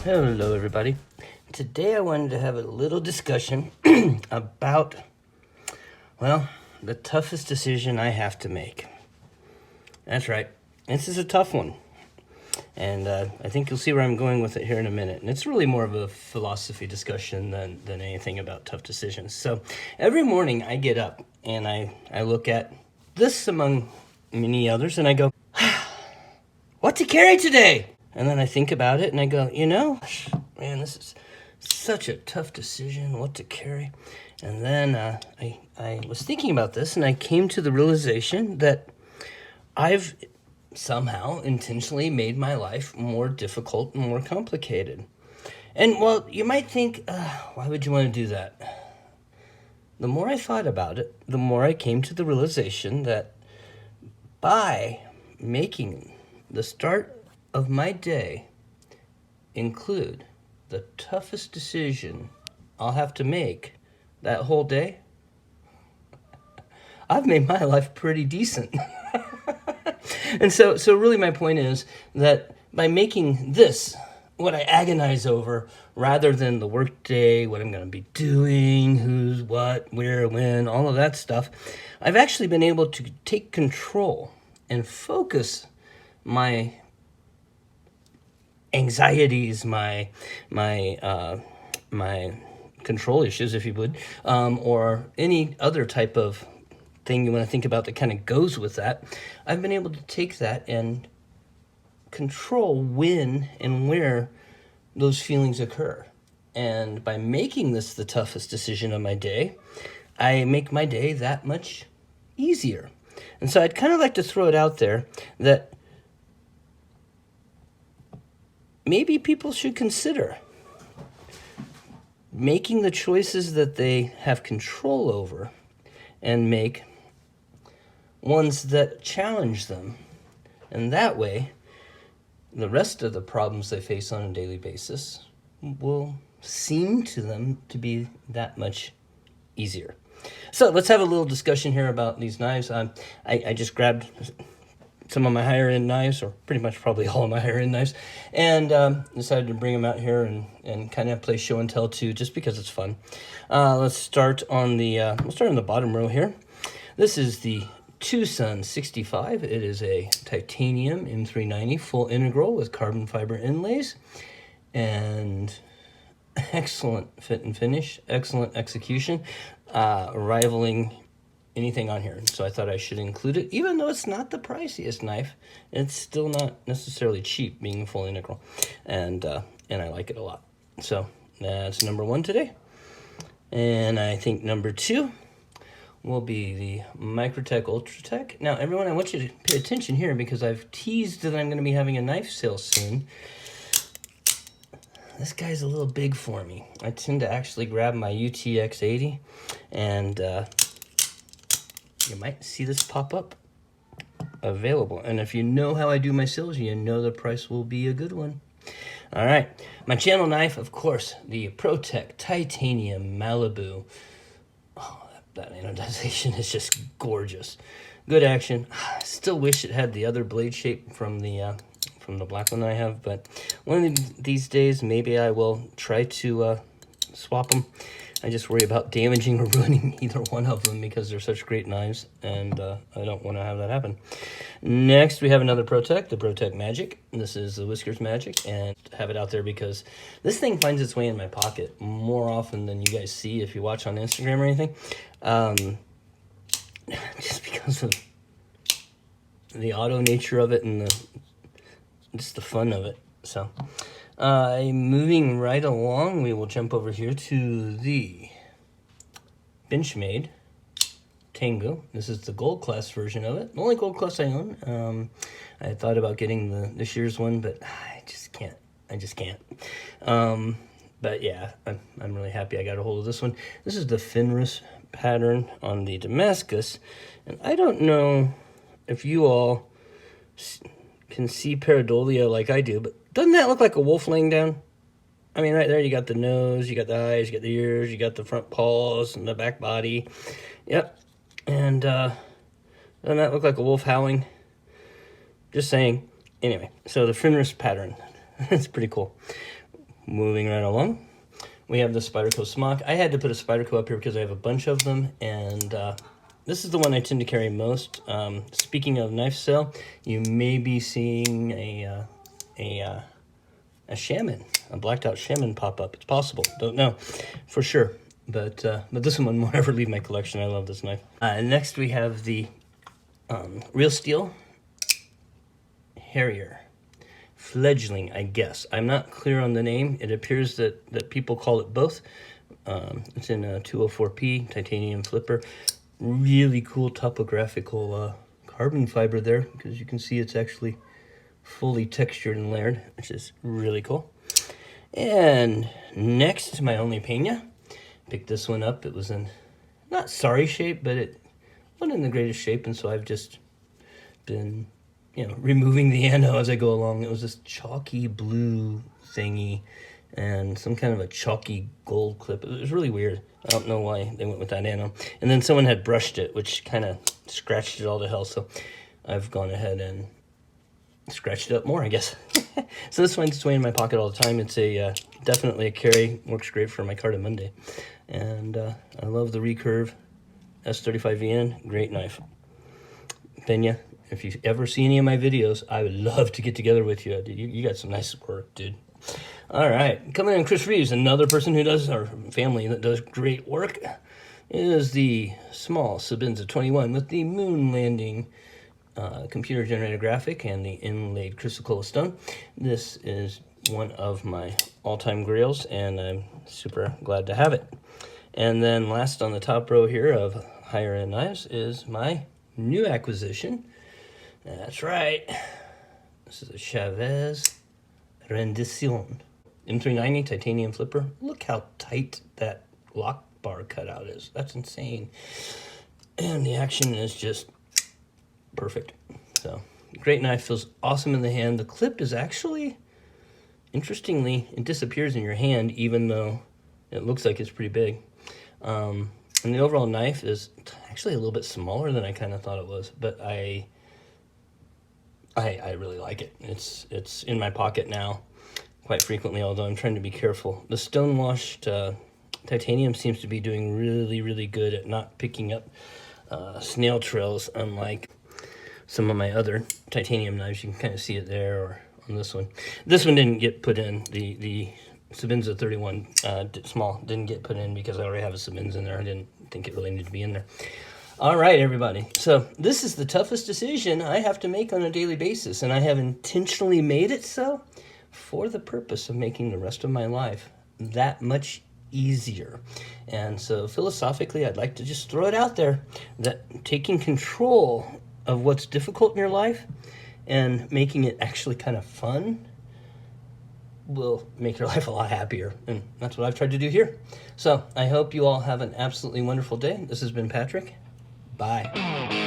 Hello everybody. Today I wanted to have a little discussion about, well, the toughest decision I have to make. That's right. This is a tough one. And I think you'll see where I'm going with it here in a minute. And it's really more of a philosophy discussion than anything about tough decisions. So every morning I get up and I look at this among many others and I go, what to carry today? And then I think about it and I go, man, this is such a tough decision, what to carry. And then I was thinking about this and I came to the realization that I've somehow intentionally made my life more difficult and more complicated. And well, you might think, why would you want to do that? The more I thought about it, the more I came to the realization that by making the start of my day include the toughest decision I'll have to make that whole day, I've made my life pretty decent. And so really my point is that by making this what I agonize over, rather than the work day, what I'm going to be doing, who's, what, where, when, all of that stuff, I've actually been able to take control and focus my anxieties, my control issues, if you would, or any other type of thing you want to think about that kind of goes with that. I've been able to take that and control when and where those feelings occur. And by making this the toughest decision of my day, I make my day that much easier. And so I'd kind of like to throw it out there that maybe people should consider making the choices that they have control over and make ones that challenge them. And that way, the rest of the problems they face on a daily basis will seem to them to be that much easier. So let's have a little discussion here about these knives. I just grabbed some of my higher end knives, or pretty much probably all of my higher end knives, and decided to bring them out here and kind of play show and tell too, just because it's fun. Let's start on the bottom row here. This is the Tucson 65. It is a titanium M390 full integral with carbon fiber inlays, and excellent fit and finish, excellent execution, rivaling anything on here. So I thought I should include it, even though it's not the priciest knife. It's still not necessarily cheap, being full integral, and I like it a lot. So that's number one today. And I think number two will be the Microtech Ultratech. Now, everyone, I want you to pay attention here because I've teased that I'm going to be having a knife sale soon. This guy's a little big for me. I tend to actually grab my UTX 80, and you might see this pop up available. And if you know how I do my sales, you know the price will be a good one. All right, my channel knife, of course, the ProTech Titanium Malibu. Oh, that anodization is just gorgeous. Good action. I still wish it had the other blade shape from the black one I have, but one of these days maybe I will try to swap them. I just worry about damaging or ruining either one of them because they're such great knives, and I don't want to have that happen. Next, we have another ProTech, the ProTech Magic. This is the Whiskers Magic, and I have it out there because this thing finds its way in my pocket more often than you guys see if you watch on Instagram or anything. Just because of the auto nature of it and just the fun of it. So moving right along, we will jump over here to the Benchmade Tango. This is the gold class version of it. The only gold class I own. I had thought about getting this year's one, but I just can't. But yeah, I'm really happy I got a hold of this one. This is the Fenris pattern on the Damascus. And I don't know if you all can see pareidolia like I do, but doesn't that look like a wolf laying down? I mean, right there you got the nose, you got the eyes, you got the ears, you got the front paws and the back body. Yep. And doesn't that look like a wolf howling? Just saying. Anyway, so the Fenris pattern. It's pretty cool. Moving right along. We have the Spyderco smock. I had to put a Spyderco up here because I have a bunch of them, and this is the one I tend to carry most. Speaking of knife sale, you may be seeing a shaman, a blacked out shaman pop up. It's possible. Don't know for sure. But this one won't ever leave my collection. I love this knife. Next we have the Real Steel Harrier. Fledgling, I guess. I'm not clear on the name. It appears that people call it both. It's in a 204P titanium flipper. Really cool topographical carbon fiber there, because you can see it's actually fully textured and layered, which is really cool. And next, my only Peña. Picked this one up. It was in not sorry shape, but it wasn't in the greatest shape, and so I've just been, removing the ano as I go along. It was this chalky blue thingy and some kind of a chalky gold clip. It was really weird. I don't know why they went with that ano. And then someone had brushed it, which kind of scratched it all to hell. So I've gone ahead and scratched it up more, I guess. So this one's way in my pocket all the time. It's a definitely a carry. Works great for my Carta Monday. And I love the recurve S35VN. Great knife. Peña, if you ever see any of my videos, I would love to get together with you. You got some nice work, dude. All right, coming in, Chris Reeves, another person who does, our family that does great work, is the small Sabinza 21 with the moon landing computer-generated graphic and the inlaid chrysocolla stone. This is one of my all-time grails, and I'm super glad to have it. And then last on the top row here of higher-end knives is my new acquisition. That's right. This is a Chavez Rendition. M390 titanium flipper. Look how tight that lock bar cutout is. That's insane. And the action is just perfect. So, great knife. Feels awesome in the hand. The clip is actually, interestingly, it disappears in your hand even though it looks like it's pretty big. And the overall knife is actually a little bit smaller than I kind of thought it was, but I really like it. It's in my pocket now quite frequently, although I'm trying to be careful. The stone-washed titanium seems to be doing really, really good at not picking up snail trails, unlike some of my other titanium knives. You can kind of see it there, or on this one. This one didn't get put in. The Sabinza 31 small didn't get put in because I already have a Sabinza in there. I didn't think it really needed to be in there. All right, everybody. So this is the toughest decision I have to make on a daily basis, and I have intentionally made it so for the purpose of making the rest of my life that much easier. And so philosophically, I'd like to just throw it out there that taking control of what's difficult in your life and making it actually kind of fun will make your life a lot happier. And that's what I've tried to do here. So I hope you all have an absolutely wonderful day. This has been Patrick. Bye.